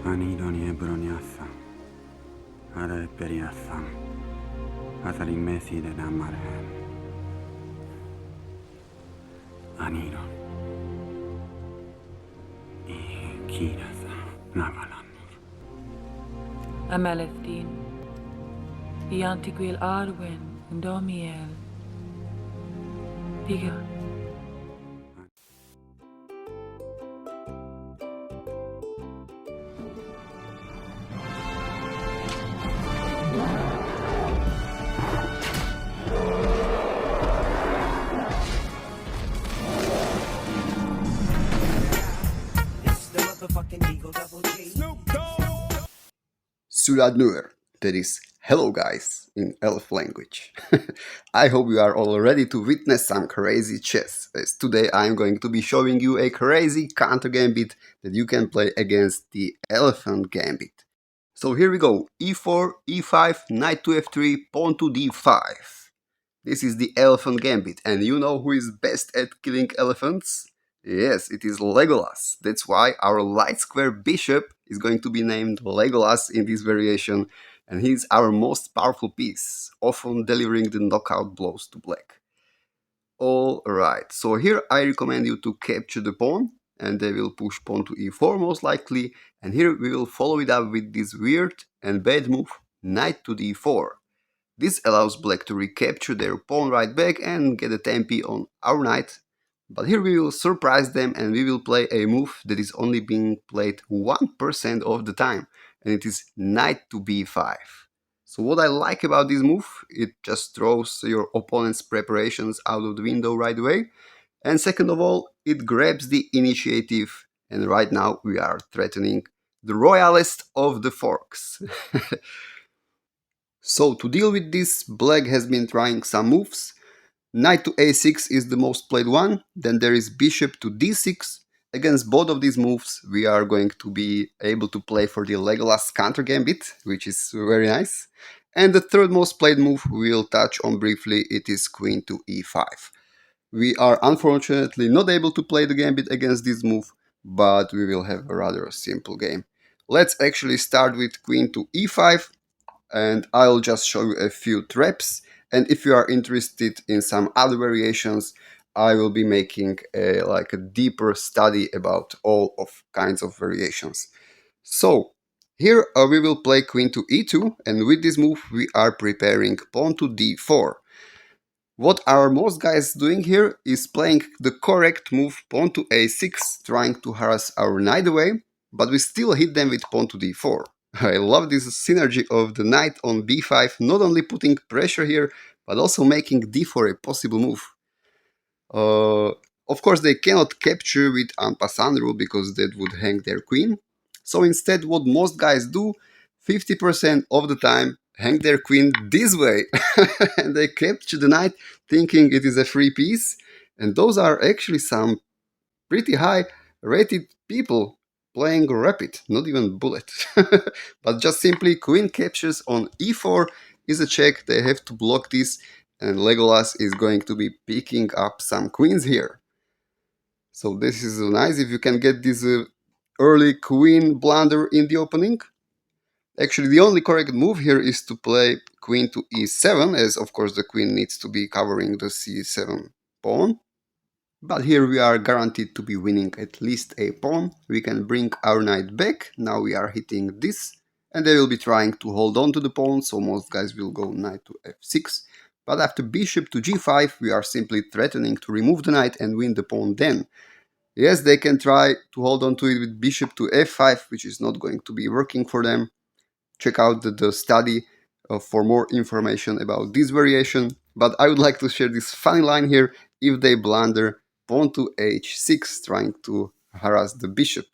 Anidoni ebroniassa, are periassam, atalimesi de damarhem. Anidon, kirasa, navalanur. Amalethtin, Iantiguil Arwen, Domiel, Piga. Suradnur, that is hello guys in elf language. I hope you are all ready to witness some crazy chess, as today I am going to be showing you a crazy counter gambit that you can play against the elephant gambit. So here we go, e4, e5, knight to f3, pawn to d5. This is the elephant gambit, and you know who is best at killing elephants? Yes, it is Legolas. That's why our light square bishop is going to be named Legolas in this variation, and he's our most powerful piece, often delivering the knockout blows to black. Alright, so here I recommend you to capture the pawn, and they will push pawn to e4 most likely, and here we will follow it up with this weird and bad move, knight to d4. This allows black to recapture their pawn right back and get a tempi on our knight. But here we will surprise them and we will play a move that is only being played 1% of the time, and it is knight to b5. So what I like about this move, it just throws your opponent's preparations out of the window right away. And second of all, it grabs the initiative, and right now we are threatening the royalist of the forks. So to deal with this, black has been trying some moves. Knight to a6 is the most played one, then there is bishop to d6. Against both of these moves we are going to be able to play for the Legolas counter gambit, which is very nice. And the third most played move we will touch on briefly, it is queen to e5. We are unfortunately not able to play the gambit against this move, but we will have a rather simple game. Let's actually start with queen to e5, and I'll just show you a few traps. And if you are interested in some other variations, I will be making a deeper study about all of kinds of variations. So here we will play queen to e2, and with this move we are preparing pawn to d4. What are most guys doing here is playing the correct move, pawn to a6, trying to harass our knight away, but we still hit them with pawn to d4. I love this synergy of the knight on b5, not only putting pressure here, but also making d4 a possible move. Of course, they cannot capture with en passant rule because that would hang their queen. So instead, what most guys do, 50% of the time, hang their queen this way. And they capture the knight thinking it is a free piece. And those are actually some pretty high rated people playing rapid, not even bullet. But just simply queen captures on e4 is a check. They have to block this, and Legolas is going to be picking up some queens here. So this is nice if you can get this early queen blunder in the opening. Actually, the only correct move here is to play queen to e7, as of course the queen needs to be covering the c7 pawn. But here we are guaranteed to be winning at least a pawn. We can bring our knight back. Now we are hitting this, and they will be trying to hold on to the pawn, so most guys will go knight to f6. But after bishop to g5, we are simply threatening to remove the knight and win the pawn then. Yes, they can try to hold on to it with bishop to f5, which is not going to be working for them. Check out the study for more information about this variation. But I would like to share this funny line here. If they blunder pawn to h6, trying to harass the bishop.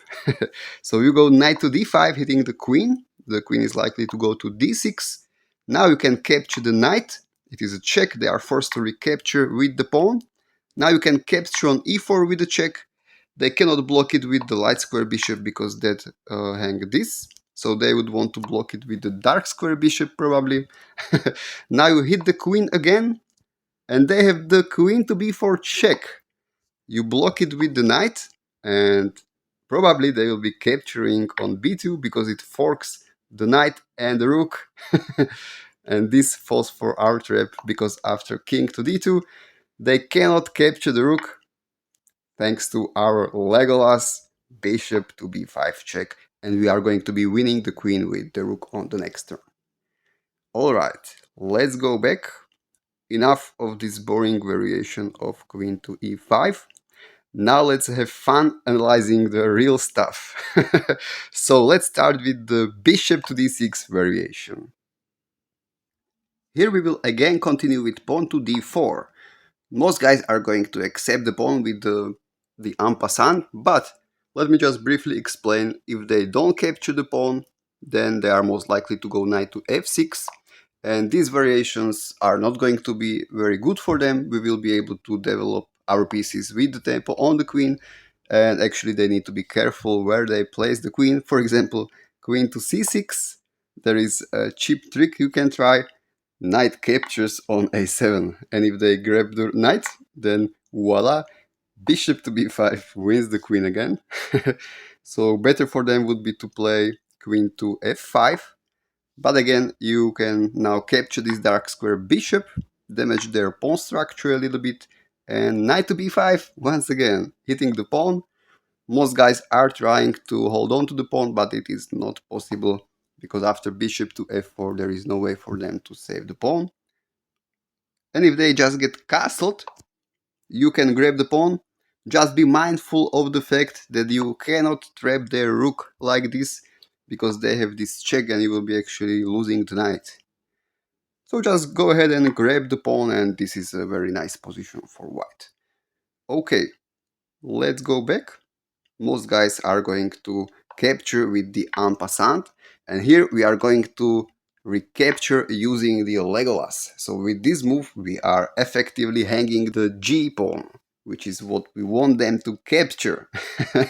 So you go knight to d5, hitting the queen. The queen is likely to go to d6. Now you can capture the knight. It is a check. They are forced to recapture with the pawn. Now you can capture on e4 with a check. They cannot block it with the light square bishop because that hang this. So they would want to block it with the dark square bishop probably. Now you hit the queen again, and they have the queen to b4 check. You block it with the knight, and probably they will be capturing on b2 because it forks the knight and the rook. And this falls for our trap because after king to d2, they cannot capture the rook thanks to our Legolas bishop to b5 check, and we are going to be winning the queen with the rook on the next turn. Alright, let's go back. Enough of this boring variation of queen to e5. Now let's have fun analyzing the real stuff. So let's start with the bishop to d6 variation. Here we will again continue with pawn to d4. Most guys are going to accept the pawn with the en passant, but let me just briefly explain. If they don't capture the pawn, then they are most likely to go knight to f6, and these variations are not going to be very good for them. We will be able to develop our pieces with the tempo on the queen, and actually they need to be careful where they place the queen. For example, queen to c6, there is a cheap trick you can try. Knight captures on a7, and if they grab the knight, then voila, bishop to b5 wins the queen again. So better for them would be to play queen to f5, but again you can now capture this dark square bishop, damage their pawn structure a little bit, and knight to b5 once again hitting the pawn. Most guys are trying to hold on to the pawn, but it is not possible because after bishop to f4 there is no way for them to save the pawn. And if they just get castled, you can grab the pawn. Just be mindful of the fact that you cannot trap their rook like this, because they have this check and you will be actually losing the knight. So just go ahead and grab the pawn, and this is a very nice position for white. Okay, let's go back. Most guys are going to capture with the en passant, and here we are going to recapture using the Legolas. So with this move we are effectively hanging the g pawn, which is what we want them to capture.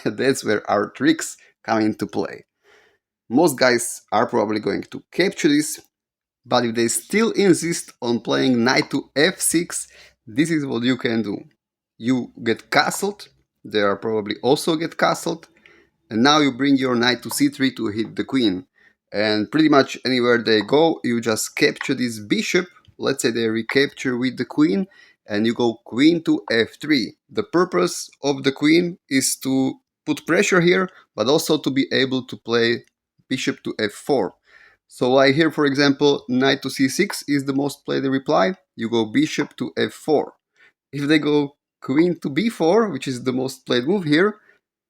That's where our tricks come into play. Most guys are probably going to capture this, but if they still insist on playing knight to f6, this is what you can do. You get castled, they are probably also get castled, and now you bring your knight to c3 to hit the queen. And pretty much anywhere they go, you just capture this bishop. Let's say they recapture with the queen, and you go queen to f3. The purpose of the queen is to put pressure here, but also to be able to play bishop to f4. So like here, for example, knight to c6 is the most played reply. You go bishop to f4. If they go queen to b4, which is the most played move here,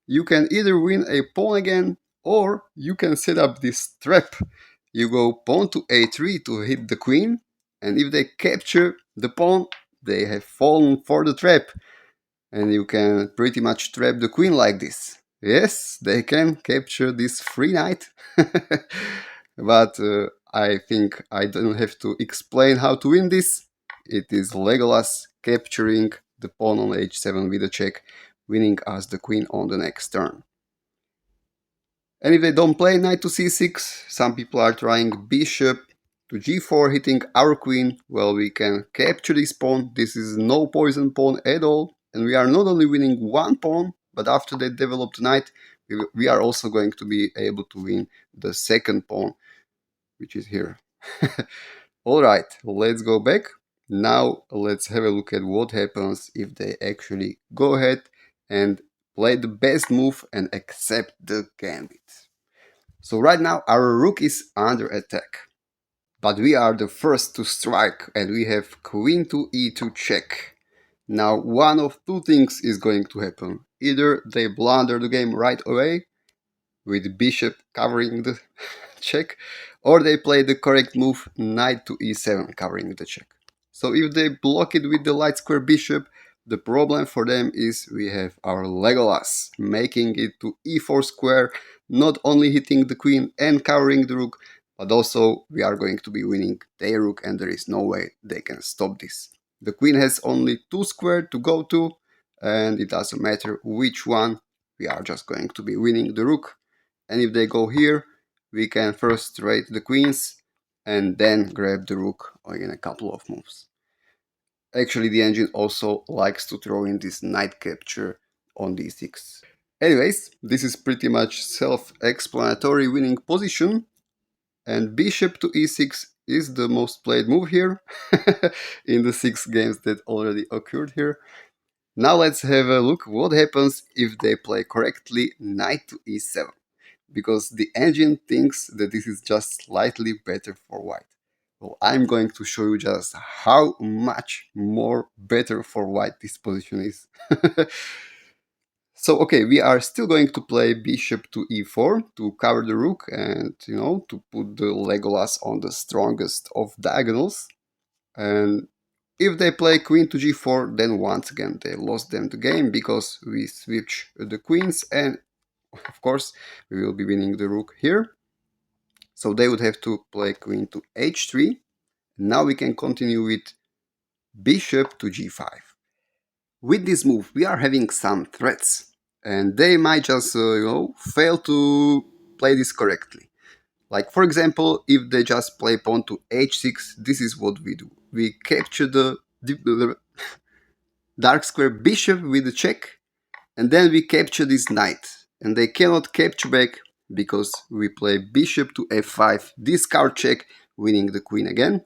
you can either win a pawn again, or you can set up this trap. You go pawn to a3 to hit the queen, and if they capture the pawn, they have fallen for the trap. And you can pretty much trap the queen like this. Yes, they can capture this free knight. But I think I don't have to explain how to win this. It is Legolas capturing the pawn on h7 with a check, winning us the queen on the next turn. And if they don't play knight to c6, some people are trying bishop to g4, hitting our queen. Well, we can capture this pawn. This is no poison pawn at all, and we are not only winning one pawn, but after they develop the knight, we are also going to be able to win the second pawn, which is here. Alright, let's go back. Now let's have a look at what happens if they actually go ahead and play the best move and accept the gambit. So right now our rook is under attack, but we are the first to strike, and we have queen to e2 check. Now one of two things is going to happen. Either they blunder the game right away, with bishop covering the check, or they play the correct move, knight to e7 covering the check. So if they block it with the light square bishop, the problem for them is we have our Legolas making it to e4 square, not only hitting the queen and covering the rook, but also we are going to be winning their rook, and there is no way they can stop this. The queen has only 2 squares to go to, and it doesn't matter which one, we are just going to be winning the rook. And if they go here, we can first trade the queens and then grab the rook in a couple of moves. Actually, the engine also likes to throw in this knight capture on d6. Anyways, this is pretty much self-explanatory winning position, and bishop to e6 is the most played move here in the 6 games that already occurred here. Now let's have a look what happens if they play correctly knight to e7, because the engine thinks that this is just slightly better for white. Well, I'm going to show you just how much more better for white this position is. So, okay, we are still going to play bishop to e4 to cover the rook and, to put the Legolas on the strongest of diagonals. And if they play queen to g4, then once again they lost them the game because we switch the queens and, of course, we will be winning the rook here. So they would have to play queen to h3. Now we can continue with bishop to g5. With this move, we are having some threats, and they might just, fail to play this correctly. Like, for example, if they just play pawn to h6, this is what we do. We capture the dark square bishop with the check, and then we capture this knight. And they cannot capture back because we play bishop to f5, discard check, winning the queen again.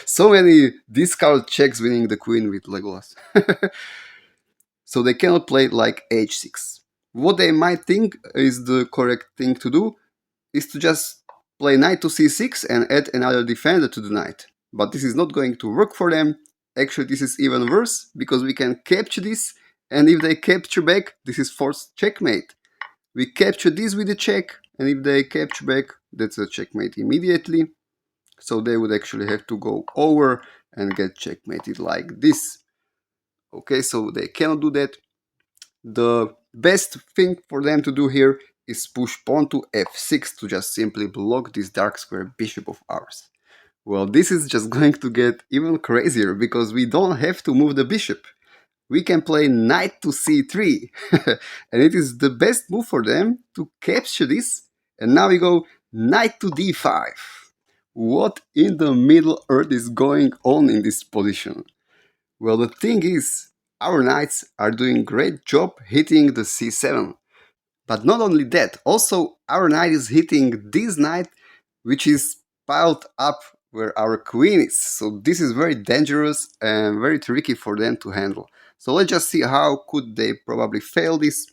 So many discard checks winning the queen with Legolas. So they cannot play like h6. What they might think is the correct thing to do is to just play knight to c6 and add another defender to the knight. But this is not going to work for them. Actually, this is even worse because we can capture this, and if they capture back, this is forced checkmate. We capture this with a check, and if they capture back, that's a checkmate immediately. So they would actually have to go over and get checkmated like this. Okay, so they cannot do that. The best thing for them to do here is push pawn to f6 to just simply block this dark square bishop of ours. Well, this is just going to get even crazier because we don't have to move the bishop. We can play knight to c3 and it is the best move for them to capture this. And now we go knight to d5. What in the Middle Earth is going on in this position? Well, the thing is, our knights are doing great job hitting the c7. But not only that, also our knight is hitting this knight, which is piled up where our queen is. So this is very dangerous and very tricky for them to handle. So let's just see how could they probably fail this.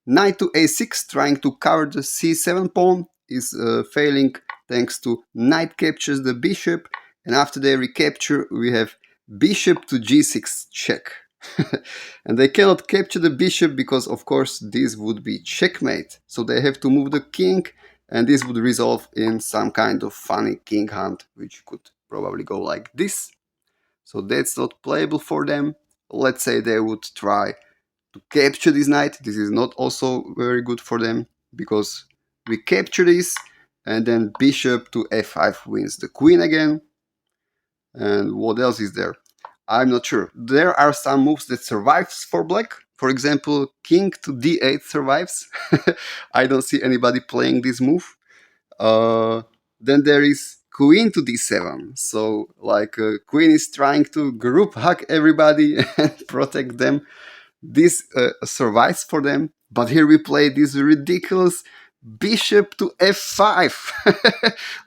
Knight to a6 trying to cover the c7 pawn is failing thanks to knight captures the bishop, and after they recapture we have bishop to g6 check. And they cannot capture the bishop because of course this would be checkmate, so they have to move the king, and this would result in some kind of funny king hunt, which could probably go like this. So that's not playable for them. Let's say they would try to capture this knight. This is not also very good for them because we capture this and then bishop to f5 wins the queen again. And what else is there? I'm not sure. There are some moves that survives for black. For example, king to d8 survives. I don't see anybody playing this move. Then there is queen to d7. So like queen is trying to group hug everybody and protect them. This survives for them. But here we play this ridiculous bishop to f5.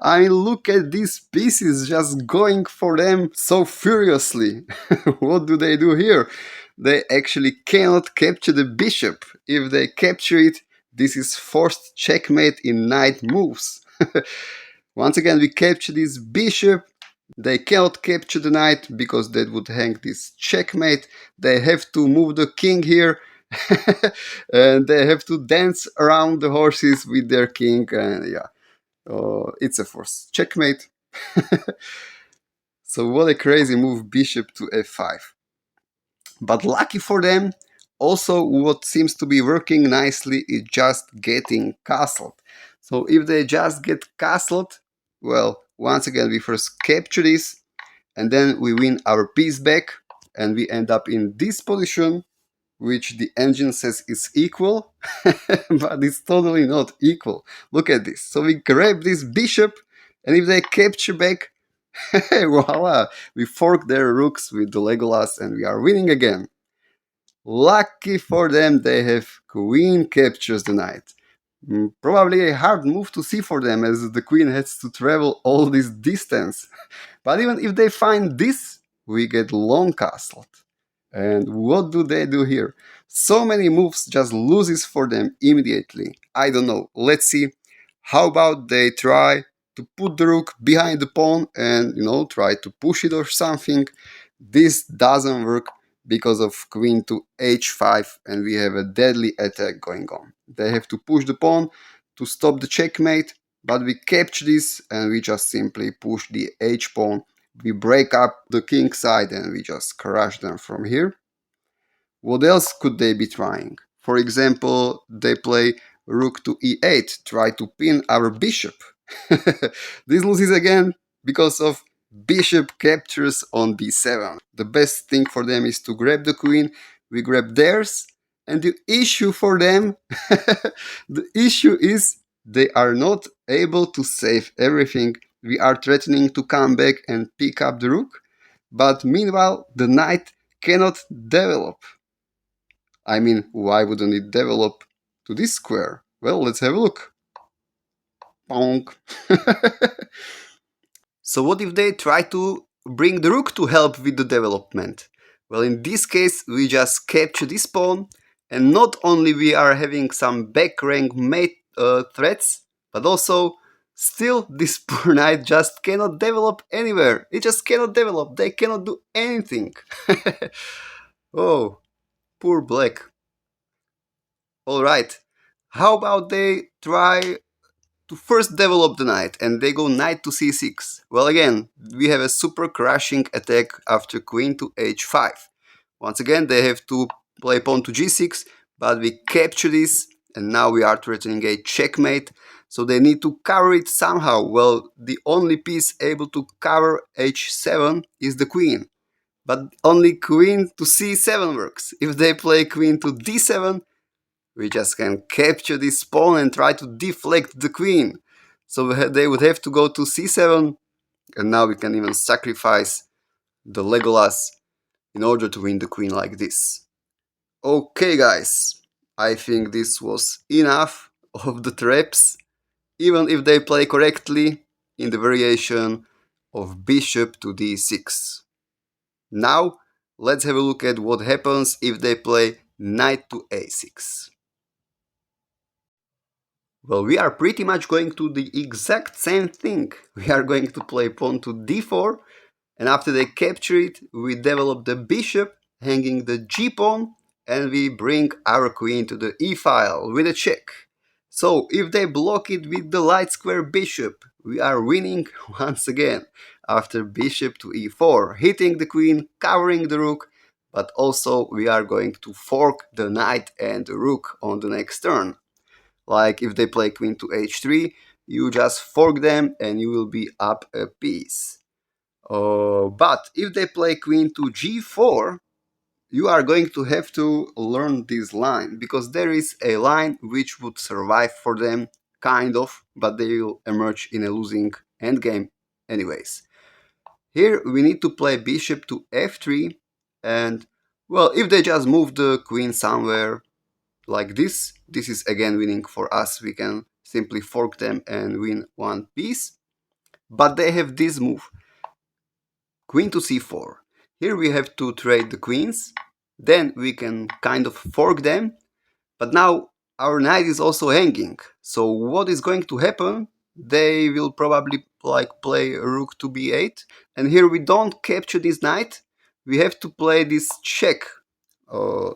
I mean, look at these pieces just going for them so furiously. What do they do here? They actually cannot capture the bishop. If they capture it, this is forced checkmate in knight moves. Once again, we capture this bishop. They cannot capture the knight because that would hang this checkmate. They have to move the king here. And they have to dance around the horses with their king, and yeah, it's a forced checkmate. So what a crazy move, bishop to f5. But lucky for them, also what seems to be working nicely is just getting castled. So if they just get castled, well, once again we first capture this and then we win our piece back and we end up in this position, which the engine says is equal, but it's totally not equal. Look at this. So we grab this bishop, and if they capture back, voila, we fork their rooks with the Legolas and we are winning again. Lucky for them, they have queen captures the knight. Probably a hard move to see for them, as the queen has to travel all this distance. But even if they find this, we get long castled. And what do they do here? So many moves just loses for them immediately. I don't know. Let's see. How about they try to put the rook behind the pawn and, try to push it or something? This doesn't work because of queen to h5 and we have a deadly attack going on. They have to push the pawn to stop the checkmate, but we capture this and we just simply push the h pawn. We break up the king side and we just crush them from here. What else could they be trying? For example, they play rook to e8, try to pin our bishop. This loses again because of bishop captures on b7. The best thing for them is to grab the queen, we grab theirs, and the issue for them, the issue is they are not able to save everything. We are threatening to come back and pick up the rook, but meanwhile the knight cannot develop. I mean, why wouldn't it develop to this square? Well, let's have a look. Bonk. So what if they try to bring the rook to help with the development? Well, in this case, we just capture this pawn, and not only we are having some back rank mate threats, but also still this poor knight just cannot develop anywhere. It just cannot develop. They cannot do anything. Oh, poor black. Alright, how about they try to first develop the knight and they go knight to c6? Well, again, we have a super crushing attack after queen to h5. Once again, they have to play pawn to g6, but we capture this and now we are threatening a checkmate, so they need to cover it somehow. Well, the only piece able to cover h7 is the queen, but only queen to c7 works. If they play queen to d7, we just can capture this pawn and try to deflect the queen. So they would have to go to c7, and now we can even sacrifice the Legolas in order to win the queen like this. Okay guys, I think this was enough of the traps, even if they play correctly in the variation of bishop to d6. Now let's have a look at what happens if they play knight to a6. Well, we are pretty much going to the exact same thing. We are going to play pawn to d4, and after they capture it, we develop the bishop, hanging the g-pawn, and we bring our queen to the e-file with a check. So, if they block it with the light square bishop, we are winning once again. After bishop to e4, hitting the queen, covering the rook, but also we are going to fork the knight and the rook on the next turn. Like if they play queen to h3, you just fork them and you will be up a piece. But if they play queen to g4, you are going to have to learn this line, because there is a line which would survive for them, kind of, but they will emerge in a losing endgame anyways. Here we need to play bishop to f3, and well, if they just move the queen somewhere like this is again winning for us. We can simply fork them and win one piece. But they have this move, queen to c4. Here we have to trade the queens, then we can kind of fork them, but now our knight is also hanging. So what is going to happen? They will probably play rook to b8, and here we don't capture this knight. We have to play this check.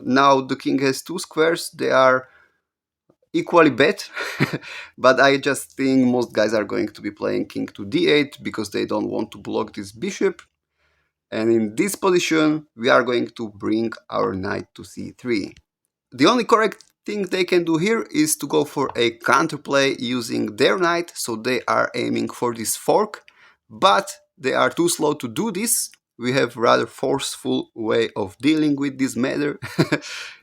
Now the king has two squares. They are equally bad, but I just think most guys are going to be playing king to d8 because they don't want to block this bishop. And in this position, we are going to bring our knight to c3. The only correct thing they can do here is to go for a counterplay using their knight, so they are aiming for this fork, but they are too slow to do this. We have rather forceful way of dealing with this matter.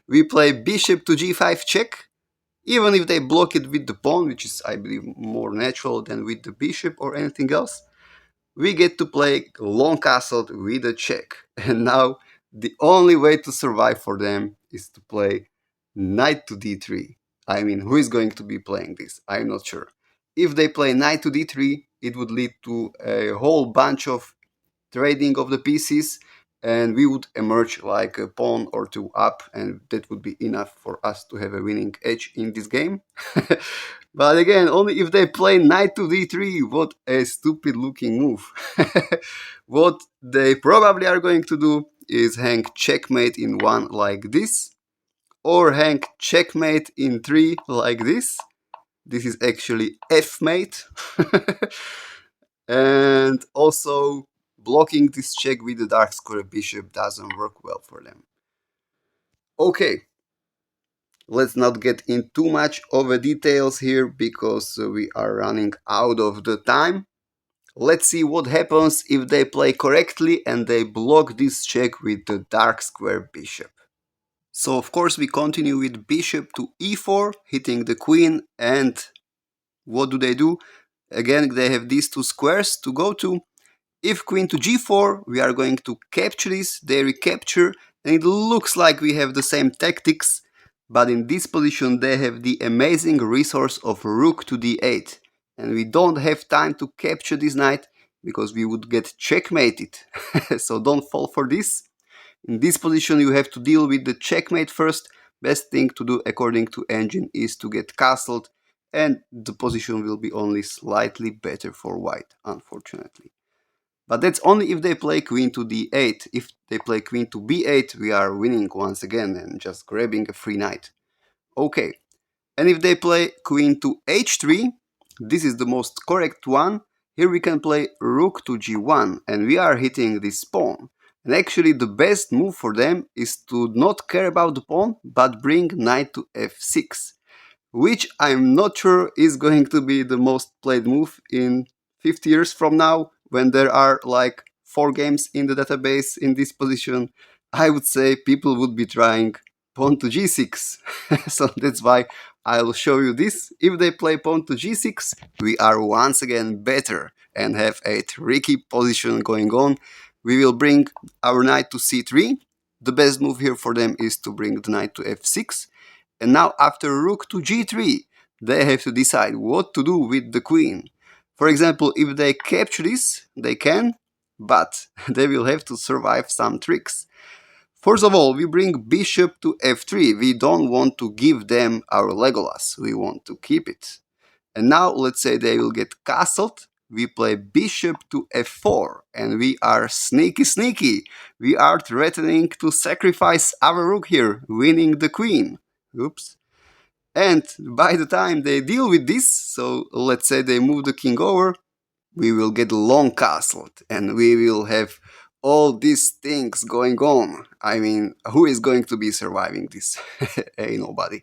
We play bishop to g5 check, even if they block it with the pawn, which is, I believe, more natural than with the bishop or anything else. We get to play long castle with a check. And now the only way to survive for them is to play knight to d3. I mean, who is going to be playing this? I'm not sure. If they play knight to d3, it would lead to a whole bunch of trading of the pieces, and we would emerge like a pawn or two up, and that would be enough for us to have a winning edge in this game. But again, only if they play knight to d3. What a stupid looking move. What they probably are going to do is hang checkmate in 1 like this, or hang checkmate in 3 like this. This is actually f-mate. And also blocking this check with the dark square bishop doesn't work well for them. Okay, let's not get in too much of the details here because we are running out of the time. Let's see what happens if they play correctly and they block this check with the dark square bishop. So of course we continue with bishop to e4, hitting the queen, and what do? Again, they have these two squares to go to. If queen to g4, we are going to capture this, they recapture, and it looks like we have the same tactics, but in this position they have the amazing resource of rook to d8, and we don't have time to capture this knight because we would get checkmated. So don't fall for this. In this position you have to deal with the checkmate first. Best thing to do according to engine is to get castled, and the position will be only slightly better for white, unfortunately. But that's only if they play queen to d8. If they play queen to b8, we are winning once again and just grabbing a free knight. Okay, and if they play queen to h3, this is the most correct one. Here we can play rook to g1, and we are hitting this pawn. And actually the best move for them is to not care about the pawn, but bring knight to f6. Which I'm not sure is going to be the most played move in 50 years from now, when there are like 4 games in the database in this position. I would say people would be trying pawn to g6. So that's why I'll show you this. If they play pawn to g6, we are once again better and have a tricky position going on. We will bring our knight to c3. The best move here for them is to bring the knight to f6. And now after rook to g3, they have to decide what to do with the queen. For example, if they capture this, they can, but they will have to survive some tricks. First of all, we bring bishop to f3. We don't want to give them our Legolas, we want to keep it. And now let's say they will get castled. We play bishop to f4, and we are sneaky. We are threatening to sacrifice our rook here, winning the queen. Oops. And by the time they deal with this, so let's say they move the king over, we will get long castled, and we will have all these things going on. I mean, who is going to be surviving this? Ain't nobody.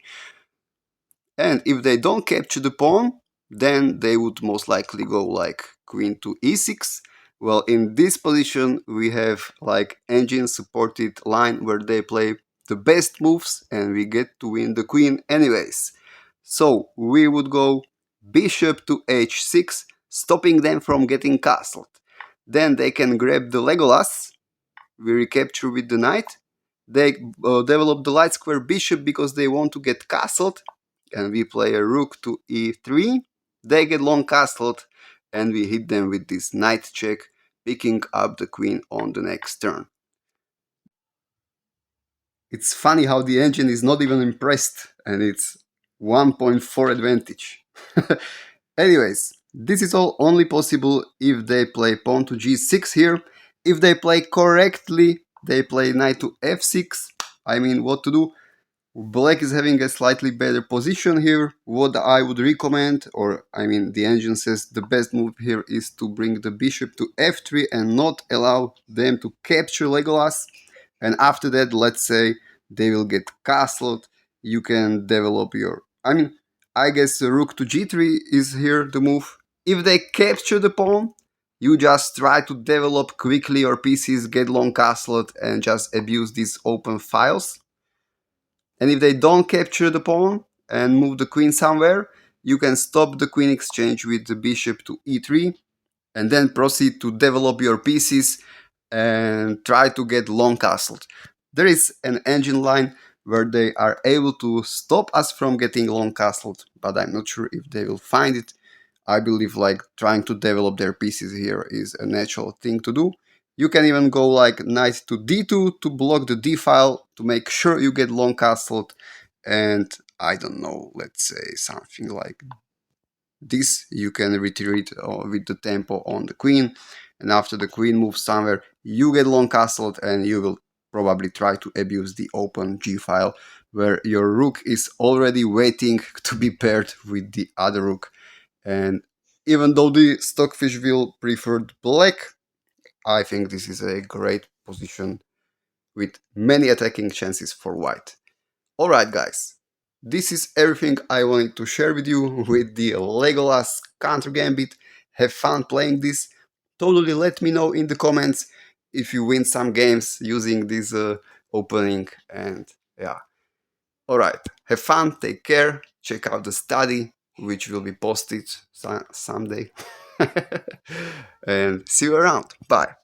And if they don't capture the pawn, then they would most likely go like queen to e6. Well, in this position we have like engine supported line where they play the best moves and we get to win the queen anyways. So we would go bishop to h6, stopping them from getting castled. Then they can grab the Legolas, we recapture with the knight. They develop the light square bishop because they want to get castled, and we play a rook to e3. They get long castled, and we hit them with this knight check, picking up the queen on the next turn. It's funny how the engine is not even impressed, and it's 1.4 advantage. Anyways, this is all only possible if they play pawn to g6 here. If they play correctly, they play knight to f6. I mean, what to do? Black is having a slightly better position here. What I would recommend, or I mean the engine says the best move here is to bring the bishop to f3 and not allow them to capture Legolas. And after that, let's say they will get castled, you can develop your... I mean, I guess rook to g3 is here the move. If they capture the pawn, you just try to develop quickly your pieces, get long castled, and just abuse these open files. And if they don't capture the pawn and move the queen somewhere, you can stop the queen exchange with the bishop to e3 and then proceed to develop your pieces and try to get long castled. There is an engine line where they are able to stop us from getting long castled, but I'm not sure if they will find it. I believe like trying to develop their pieces here is a natural thing to do. You can even go like knight to d2 to block the d file to make sure you get long castled, and I don't know, let's say something like this. You can retreat with the tempo on the queen, and after the queen moves somewhere, you get long castled and you will probably try to abuse the open g file where your rook is already waiting to be paired with the other rook. And even though the stockfish will prefer black, I think this is a great position with many attacking chances for white. Alright guys, this is everything I wanted to share with you with the Legolas counter gambit. Have fun playing this. Totally let me know in the comments if you win some games using this opening, and yeah. Alright, have fun, take care, check out the study, which will be posted someday. And see you around. Bye.